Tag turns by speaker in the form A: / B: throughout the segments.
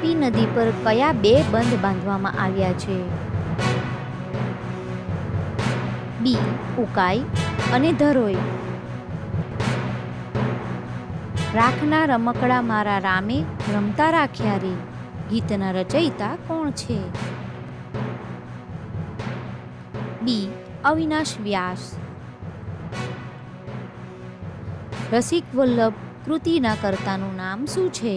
A: તાપી નદી પર કયા બે બંધ બાંધવામાં આવ્યા છે? બી. ઉકાઈ અને ધરોઈ. રાખના રમકડા મારા રામે રમતા રાખ્યા રે ગીતના રચયિતા કોણ છે? બી. અવિનાશ વ્યાસ. રસિક વલ્લભ કૃતિના કર્તાનું નામ શું છે?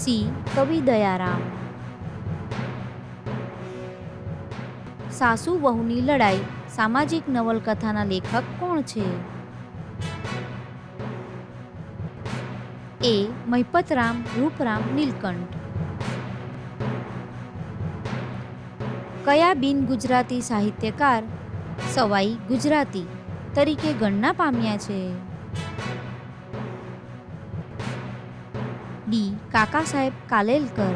A: સી. કવિ દયારામ. સાસુ વહુની લડાઈ સામાજિક નવલકથાના લેખક કોણ છે? એ. મહિપતરામ રૂપરામ નીલકંઠ. કયા બિન ગુજરાતી સાહિત્યકાર સવાઈ ગુજરાતી તરીકે ગણના પામ્યા છે? ડી. કાકા સાહેબ કાલેલકર.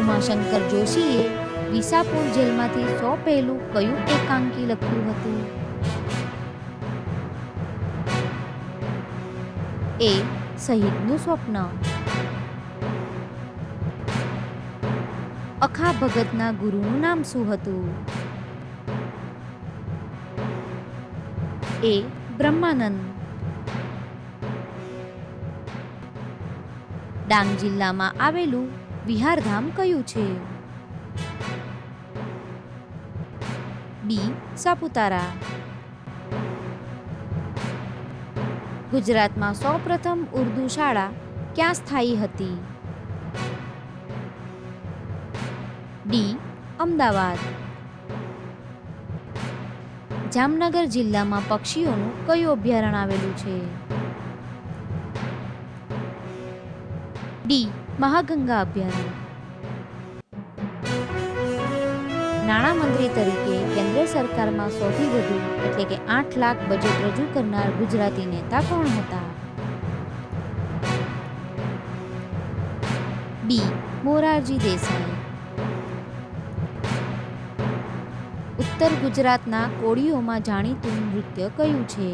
A: ઉમાશંકર જોશીએ વિસાપુર જેલમાંથી 100 પહેલું કયું એકાંકી લખ્યું હતું? એ. શહીદનું સ્વપ્ન. અખા ભગતના ગુરુનું નામ શું હતું? એ. બ્રહ્માનંદ. ડાંગ જિલ્લામાં આવેલું વિહારધામ કયું છે? બી. સાપુતારા. ગુજરાતમાં સૌપ્રથમ ઉર્દુ શાળા ક્યાં સ્થાયી હતી? ડી. અમદાવાદ. જામનગર જિલ્લામાં પક્ષીઓનું કયું અભયારણ્ય આવેલું છે? ડી. મહાગંગા અભયારણ્ય. નાણામંત્રી તરીકે કેન્દ્ર સરકારમાં સૌથી વધુ એટલે કે 8 લાખ બજેટ રજૂ કરનાર ગુજરાતી નેતા કોણ હતા? બી. મોરારજી દેસાઈ. ઉત્તર ગુજરાતના કોળીઓમાં જાણીતું નૃત્ય કયું છે?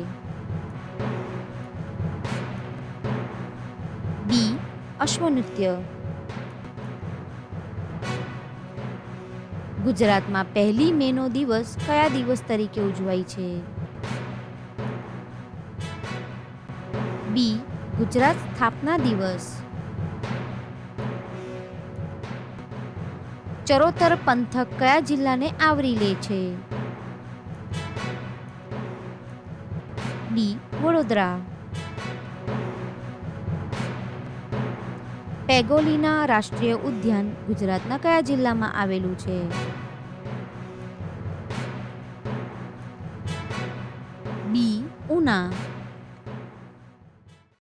A: બી. અશ્વનૃત્ય. ગુજરાતમાં 1 મેનો દિવસ કયા દિવસ તરીકે ઉજવાય છે? બી. ગુજરાત સ્થાપના દિવસ. ચરોતર પંથક કયા જિલ્લાને આવરી લે છે? ડી. વડોદરા. પેગોલીના રાષ્ટ્રીય ઉદ્યાન ગુજરાતના કયા જિલ્લામાં આવેલું છે? બી. ઉના.